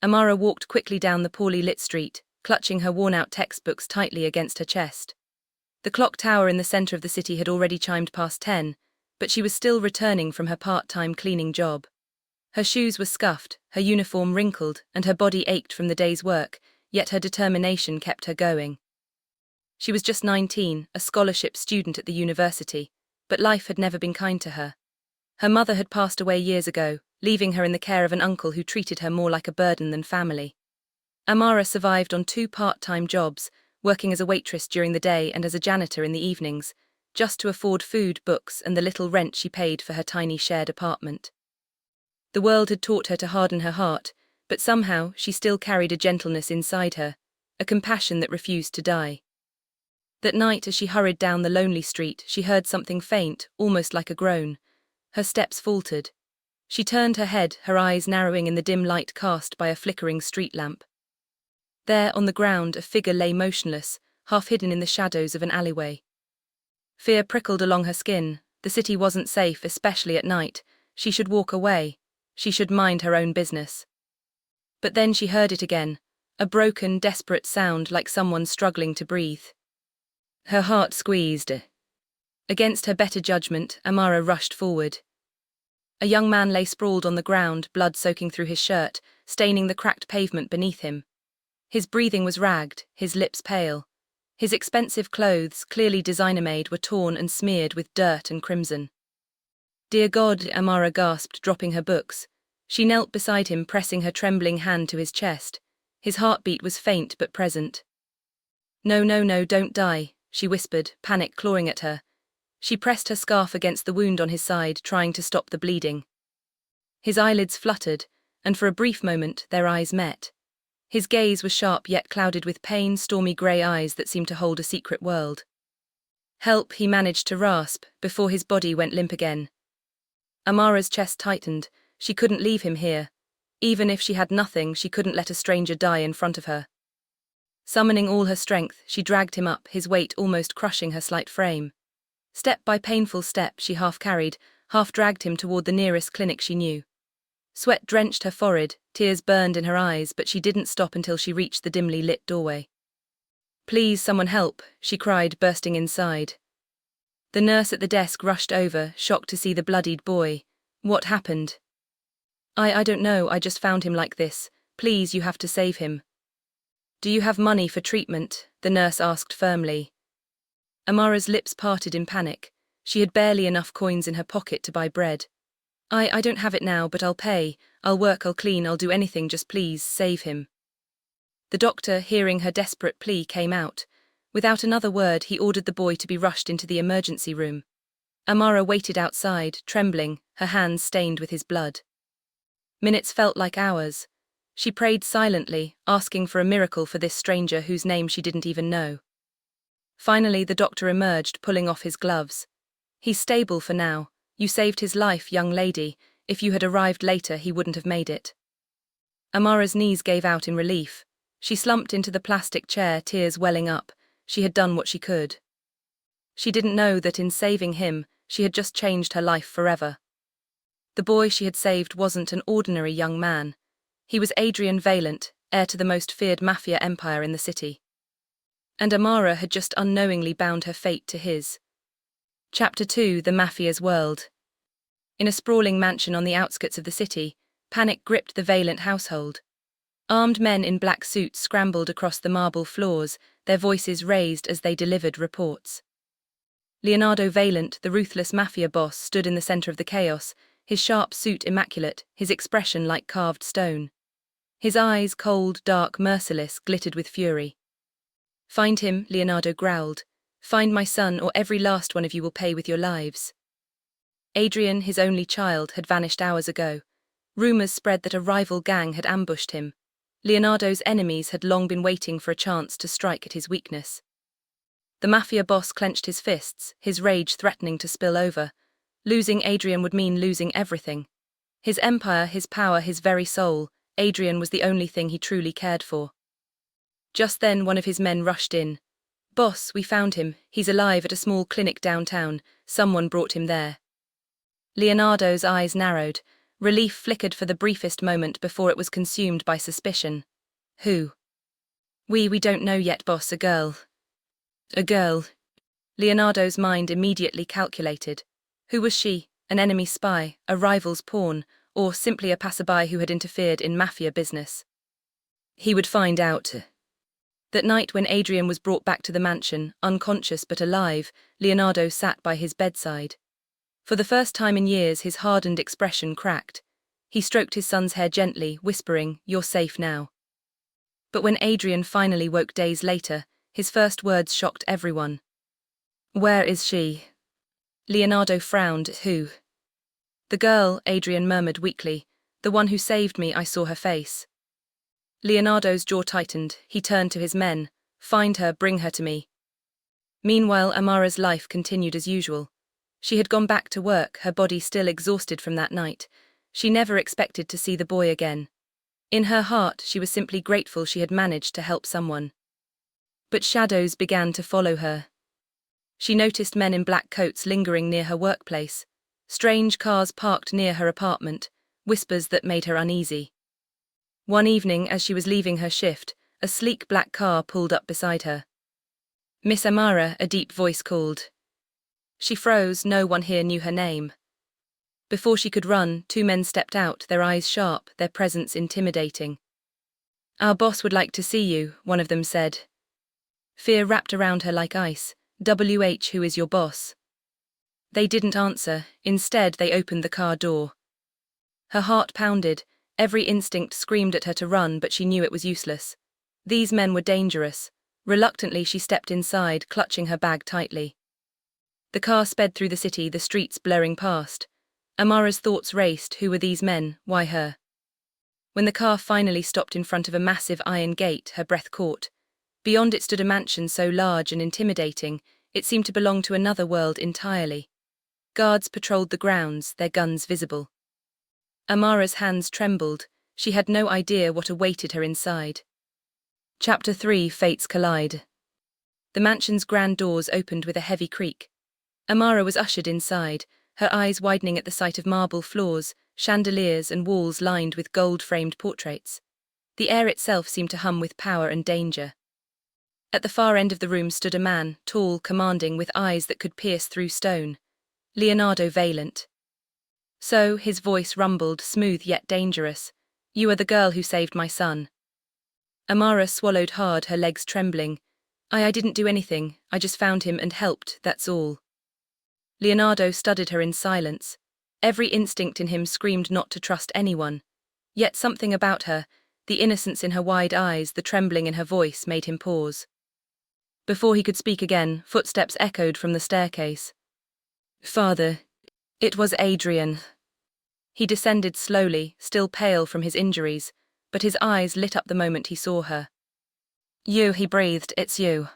Amara walked quickly down the poorly lit street, clutching her worn-out textbooks tightly against her chest. The clock tower in the center of the city had already chimed past 10, but she was still returning from her part-time cleaning job. Her shoes were scuffed, her uniform wrinkled, and her body ached from the day's work, yet her determination kept her going. She was just 19, a scholarship student at the university, but life had never been kind to her. Her mother had passed away years ago, leaving her in the care of an uncle who treated her more like a burden than family. Amara survived on 2 part-time jobs, working as a waitress during the day and as a janitor in the evenings, just to afford food, books, and the little rent she paid for her tiny shared apartment. The world had taught her to harden her heart, but somehow she still carried a gentleness inside her, a compassion that refused to die. That night, as she hurried down the lonely street, she heard something faint, almost like a groan. Her steps faltered. She turned her head, her eyes narrowing in the dim light cast by a flickering street lamp. There, on the ground, a figure lay motionless, half hidden in the shadows of an alleyway. Fear prickled along her skin. The city wasn't safe, especially at night. She should walk away. She should mind her own business. But then she heard it again, a broken, desperate sound like someone struggling to breathe. Her heart squeezed. Against her better judgment, Amara rushed forward. A young man lay sprawled on the ground, blood soaking through his shirt, staining the cracked pavement beneath him. His breathing was ragged, his lips pale. His expensive clothes, clearly designer-made, were torn and smeared with dirt and crimson. "Dear God," Amara gasped, dropping her books. She knelt beside him, pressing her trembling hand to his chest. His heartbeat was faint but present. "No, no, no, don't die," she whispered, panic clawing at her. She pressed her scarf against the wound on his side, trying to stop the bleeding. His eyelids fluttered, and for a brief moment their eyes met. His gaze was sharp yet clouded with pain, stormy grey eyes that seemed to hold a secret world. "Help," he managed to rasp, before his body went limp again. Amara's chest tightened. She couldn't leave him here. Even if she had nothing, she couldn't let a stranger die in front of her. Summoning all her strength, she dragged him up, his weight almost crushing her slight frame. Step by painful step, she half carried, half dragged him toward the nearest clinic she knew. Sweat drenched her forehead, tears burned in her eyes, but she didn't stop until she reached the dimly lit doorway. "Please, someone help," she cried, bursting inside. The nurse at the desk rushed over, shocked to see the bloodied boy. "What happened?" I don't know, I just found him like this. Please, you have to save him." "Do you have money for treatment?" the nurse asked firmly. Amara's lips parted in panic. She had barely enough coins in her pocket to buy bread. I don't have it now, but I'll pay. I'll work, I'll clean, I'll do anything, just please, save him." The doctor, hearing her desperate plea, came out. Without another word, he ordered the boy to be rushed into the emergency room. Amara waited outside, trembling, her hands stained with his blood. Minutes felt like hours. She prayed silently, asking for a miracle for this stranger whose name she didn't even know. Finally, the doctor emerged, pulling off his gloves. "He's stable for now. You saved his life, young lady. If you had arrived later, he wouldn't have made it." Amara's knees gave out in relief. She slumped into the plastic chair, tears welling up. She had done what she could. She didn't know that in saving him, she had just changed her life forever. The boy she had saved wasn't an ordinary young man. He was Adrian Valent, heir to the most feared Mafia empire in the city. And Amara had just unknowingly bound her fate to his. Chapter 2: The Mafia's World. In a sprawling mansion on the outskirts of the city, panic gripped the Valent household. Armed men in black suits scrambled across the marble floors, their voices raised as they delivered reports. Leonardo Valent, the ruthless Mafia boss, stood in the center of the chaos, his sharp suit immaculate, his expression like carved stone. His eyes, cold, dark, merciless, glittered with fury. "Find him," Leonardo growled. "Find my son, or every last one of you will pay with your lives." Adrian, his only child, had vanished hours ago. Rumors spread that a rival gang had ambushed him. Leonardo's enemies had long been waiting for a chance to strike at his weakness. The Mafia boss clenched his fists, his rage threatening to spill over. Losing Adrian would mean losing everything. His empire, his power, his very soul. Adrian was the only thing he truly cared for. Just then, one of his men rushed in. "Boss, we found him. He's alive at a small clinic downtown. Someone brought him there." Leonardo's eyes narrowed. Relief flickered for the briefest moment before it was consumed by suspicion. Who? We don't know yet, boss. A girl. A girl. Leonardo's mind immediately calculated. Who was she? An enemy spy, a rival's pawn, or simply a passerby who had interfered in Mafia business? He would find out. That night when Adrian was brought back to the mansion, unconscious but alive, Leonardo sat by his bedside. For the first time in years, his hardened expression cracked. He stroked his son's hair gently, whispering, "You're safe now." But when Adrian finally woke days later, his first words shocked everyone. "Where is she?" Leonardo frowned. "Who?" "The girl," Adrian murmured weakly. "The one who saved me. I saw her face." Leonardo's jaw tightened. He turned to his men. "Find her, bring her to me." Meanwhile, Amara's life continued as usual. She had gone back to work, her body still exhausted from that night. She never expected to see the boy again. In her heart, she was simply grateful she had managed to help someone. But shadows began to follow her. She noticed men in black coats lingering near her workplace, strange cars parked near her apartment, whispers that made her uneasy. One evening, as she was leaving her shift, a sleek black car pulled up beside her. "Miss Amara," a deep voice called. She froze. No one here knew her name. Before she could run, two men stepped out, their eyes sharp, their presence intimidating. "Our boss would like to see you," one of them said. Fear wrapped around her like ice. "Who is your boss?" They didn't answer. Instead, they opened the car door. Her heart pounded. Every instinct screamed at her to run, but she knew it was useless. These men were dangerous. Reluctantly, she stepped inside, clutching her bag tightly. The car sped through the city, the streets blurring past. Amara's thoughts raced. Who were these men? Why her? When the car finally stopped in front of a massive iron gate, her breath caught. Beyond it stood a mansion so large and intimidating, it seemed to belong to another world entirely. Guards patrolled the grounds, their guns visible. Amara's hands trembled. She had no idea what awaited her inside. Chapter 3: Fates Collide. The mansion's grand doors opened with a heavy creak. Amara was ushered inside, her eyes widening at the sight of marble floors, chandeliers and walls lined with gold-framed portraits. The air itself seemed to hum with power and danger. At the far end of the room stood a man, tall, commanding, with eyes that could pierce through stone. Leonardo Valent. "So," his voice rumbled, smooth yet dangerous, "you are the girl who saved my son." Amara swallowed hard, her legs trembling. I didn't do anything, I just found him and helped, that's all." Leonardo studied her in silence. Every instinct in him screamed not to trust anyone. Yet something about her, the innocence in her wide eyes, the trembling in her voice, made him pause. Before he could speak again, footsteps echoed from the staircase. "Father." It was Adrian. He descended slowly, still pale from his injuries, but his eyes lit up the moment he saw her. "You," he breathed, "it's you."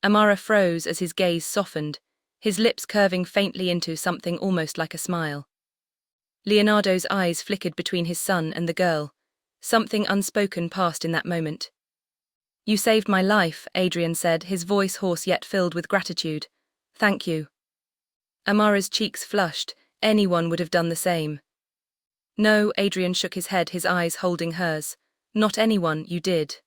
Amara froze as his gaze softened, his lips curving faintly into something almost like a smile. Leonardo's eyes flickered between his son and the girl. Something unspoken passed in that moment. "You saved my life," Adrian said, his voice hoarse yet filled with gratitude. "Thank you." Amara's cheeks flushed. Anyone would have done the same. "No," Adrian shook his head, his eyes holding hers. "Not anyone, you did."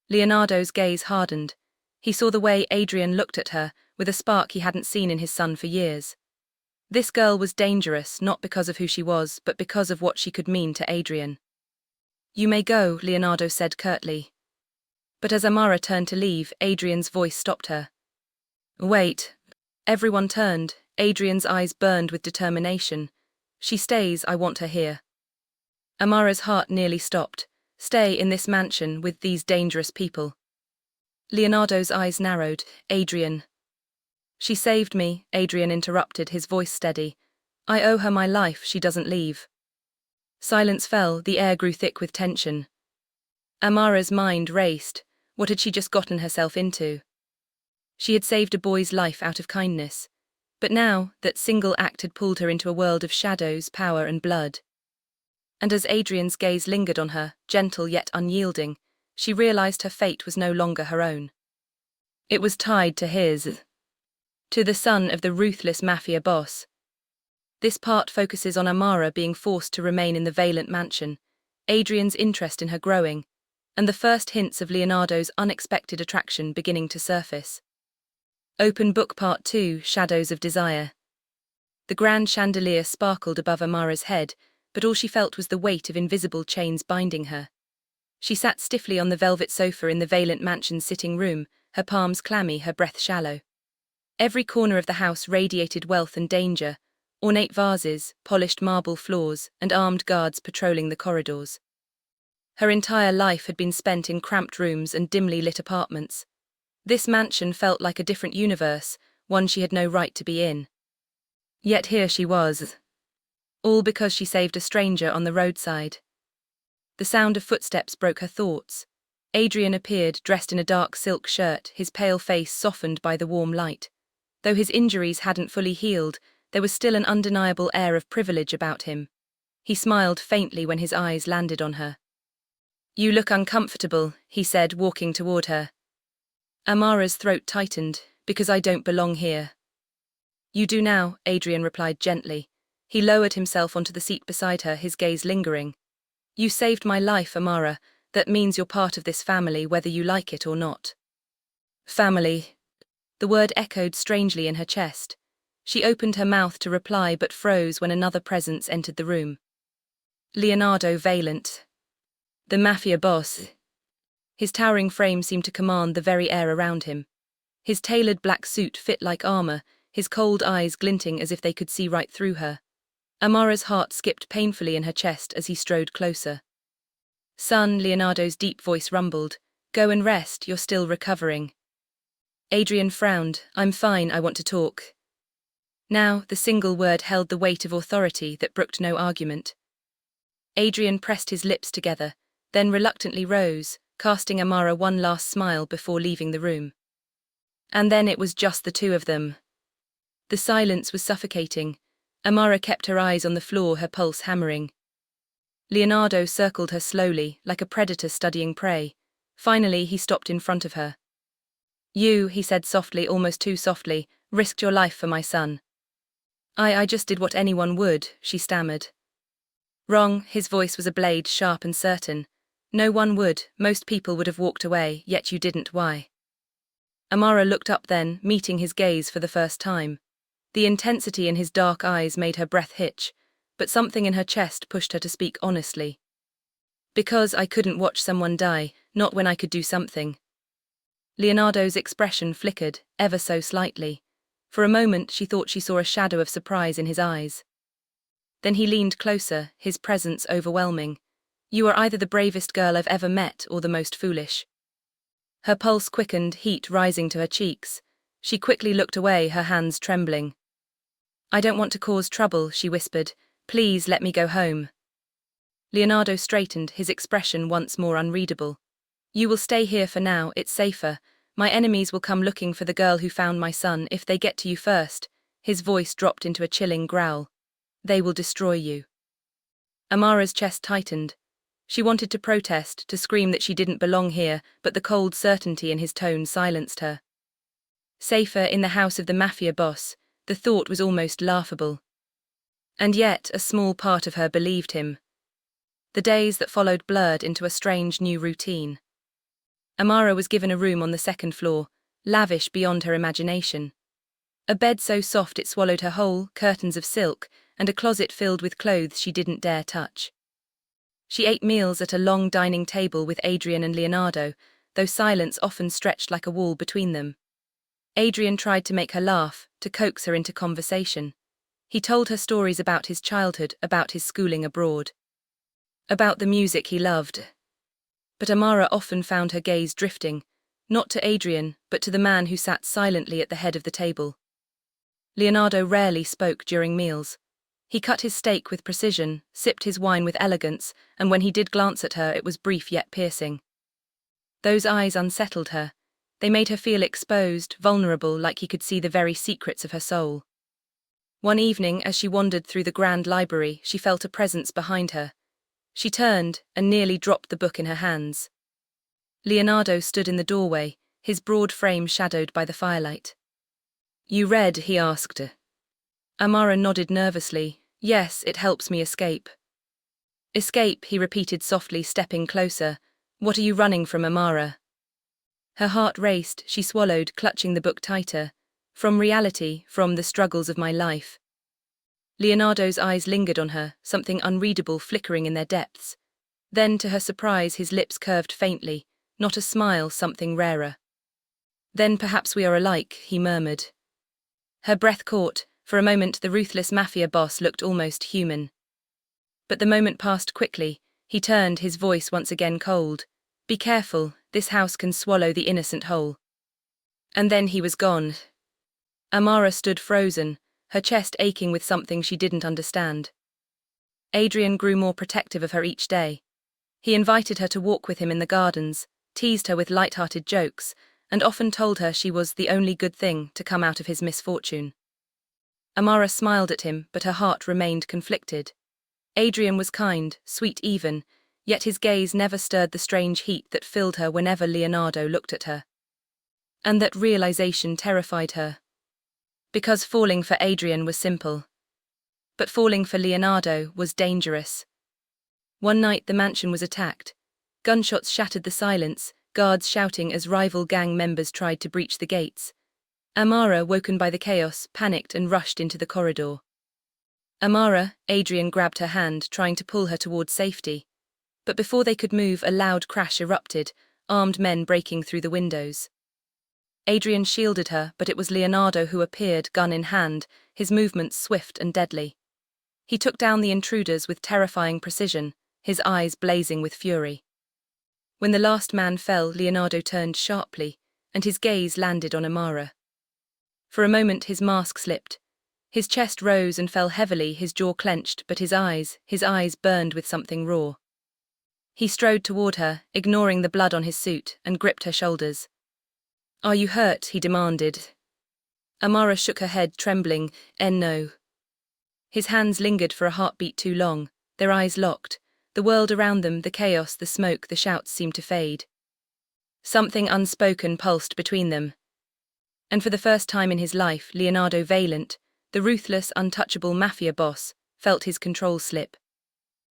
Leonardo's gaze hardened. He saw the way Adrian looked at her, with a spark he hadn't seen in his son for years. This girl was dangerous, not because of who she was, but because of what she could mean to Adrian. "You may go," Leonardo said curtly. But as Amara turned to leave, Adrian's voice stopped her. "Wait." Everyone turned. Adrian's eyes burned with determination. "She stays, I want her here." Amara's heart nearly stopped. Stay in this mansion with these dangerous people. Leonardo's eyes narrowed. "Adrian." "She saved me," Adrian interrupted, his voice steady. "I owe her my life, she doesn't leave." Silence fell, the air grew thick with tension. Amara's mind raced. What had she just gotten herself into? She had saved a boy's life out of kindness. But now, that single act had pulled her into a world of shadows, power and blood. And as Adrian's gaze lingered on her, gentle yet unyielding, she realized her fate was no longer her own. It was tied to his. To the son of the ruthless Mafia boss. This part focuses on Amara being forced to remain in the Valent mansion, Adrian's interest in her growing, and the first hints of Leonardo's unexpected attraction beginning to surface. Open Book Part 2, Shadows of Desire. The grand chandelier sparkled above Amara's head, but all she felt was the weight of invisible chains binding her. She sat stiffly on the velvet sofa in the Valent mansion's sitting room, her palms clammy, her breath shallow. Every corner of the house radiated wealth and danger, ornate vases, polished marble floors, and armed guards patrolling the corridors. Her entire life had been spent in cramped rooms and dimly lit apartments. This mansion felt like a different universe, one she had no right to be in. Yet here she was. All because she saved a stranger on the roadside. The sound of footsteps broke her thoughts. Adrian appeared, dressed in a dark silk shirt, his pale face softened by the warm light. Though his injuries hadn't fully healed, there was still an undeniable air of privilege about him. He smiled faintly when his eyes landed on her. "You look uncomfortable," he said, walking toward her. Amara's throat tightened. "Because I don't belong here." "You do now," Adrian replied gently. He lowered himself onto the seat beside her, his gaze lingering. "You saved my life, Amara. That means you're part of this family, whether you like it or not." Family. The word echoed strangely in her chest. She opened her mouth to reply but froze when another presence entered the room. Leonardo Valent. The Mafia boss. His towering frame seemed to command the very air around him. His tailored black suit fit like armor, his cold eyes glinting as if they could see right through her. Amara's heart skipped painfully in her chest as he strode closer. "Son," Leonardo's deep voice rumbled, "go and rest, you're still recovering." Adrian frowned. "I'm fine, I want to talk." Now, the single word held the weight of authority that brooked no argument. Adrian pressed his lips together, then reluctantly rose, casting Amara one last smile before leaving the room. And then it was just the two of them. The silence was suffocating. Amara kept her eyes on the floor, her pulse hammering. Leonardo circled her slowly, like a predator studying prey. Finally, he stopped in front of her. "You," he said softly, almost too softly, "risked your life for my son." I just did what anyone would," she stammered. "Wrong," his voice was a blade, sharp and certain. "No one would, most people would have walked away, yet you didn't. Why?" Amara looked up then, meeting his gaze for the first time. The intensity in his dark eyes made her breath hitch, but something in her chest pushed her to speak honestly. "Because I couldn't watch someone die, not when I could do something." Leonardo's expression flickered, ever so slightly. For a moment she thought she saw a shadow of surprise in his eyes. Then he leaned closer, his presence overwhelming. "You are either the bravest girl I've ever met or the most foolish." Her pulse quickened, heat rising to her cheeks. She quickly looked away, her hands trembling. "I don't want to cause trouble," she whispered. "Please let me go home." Leonardo straightened, his expression once more unreadable. "You will stay here for now, it's safer. My enemies will come looking for the girl who found my son if they get to you first." His voice dropped into a chilling growl. "They will destroy you." Amara's chest tightened. She wanted to protest, to scream that she didn't belong here, but the cold certainty in his tone silenced her. Safer in the house of the Mafia boss, the thought was almost laughable. And yet, a small part of her believed him. The days that followed blurred into a strange new routine. Amara was given a room on the second floor, lavish beyond her imagination. A bed so soft it swallowed her whole, curtains of silk, and a closet filled with clothes she didn't dare touch. She ate meals at a long dining table with Adrian and Leonardo, though silence often stretched like a wall between them. Adrian tried to make her laugh, to coax her into conversation. He told her stories about his childhood, about his schooling abroad, about the music he loved. But Amara often found her gaze drifting, not to Adrian, but to the man who sat silently at the head of the table. Leonardo rarely spoke during meals. He cut his steak with precision, sipped his wine with elegance, and when he did glance at her, it was brief yet piercing. Those eyes unsettled her. They made her feel exposed, vulnerable, like he could see the very secrets of her soul. One evening, as she wandered through the grand library, she felt a presence behind her. She turned and nearly dropped the book in her hands. Leonardo stood in the doorway, his broad frame shadowed by the firelight. "You read?" he asked. Amara nodded nervously. Yes, it helps me escape. Escape, he repeated softly, stepping closer. What are you running from, Amara? Her heart raced, she swallowed, clutching the book tighter. From reality, from the struggles of my life. Leonardo's eyes lingered on her, something unreadable flickering in their depths. Then, to her surprise, his lips curved faintly, not a smile, something rarer. Then perhaps we are alike, he murmured. Her breath caught. For a moment the ruthless Mafia boss looked almost human. But the moment passed quickly. He turned, his voice once again cold. Be careful, this house can swallow the innocent whole. And then he was gone. Amara stood frozen, her chest aching with something she didn't understand. Adrian grew more protective of her each day. He invited her to walk with him in the gardens, teased her with light-hearted jokes, and often told her she was the only good thing to come out of his misfortune. Amara smiled at him, but her heart remained conflicted. Adrian was kind, sweet even, yet his gaze never stirred the strange heat that filled her whenever Leonardo looked at her. And that realization terrified her. Because falling for Adrian was simple. But falling for Leonardo was dangerous. One night the mansion was attacked. Gunshots shattered the silence, guards shouting as rival gang members tried to breach the gates. Amara, woken by the chaos, panicked and rushed into the corridor. Amara, Adrian grabbed her hand, trying to pull her towards safety. But before they could move, a loud crash erupted, armed men breaking through the windows. Adrian shielded her, but it was Leonardo who appeared, gun in hand, his movements swift and deadly. He took down the intruders with terrifying precision, his eyes blazing with fury. When the last man fell, Leonardo turned sharply, and his gaze landed on Amara. For a moment his mask slipped. His chest rose and fell heavily, his jaw clenched, but his eyes burned with something raw. He strode toward her, ignoring the blood on his suit, and gripped her shoulders. Are you hurt? He demanded. Amara shook her head, trembling. No. His hands lingered for a heartbeat too long, their eyes locked. The world around them, the chaos, the smoke, the shouts seemed to fade. Something unspoken pulsed between them. And for the first time in his life, Leonardo Valent, the ruthless, untouchable Mafia boss, felt his control slip.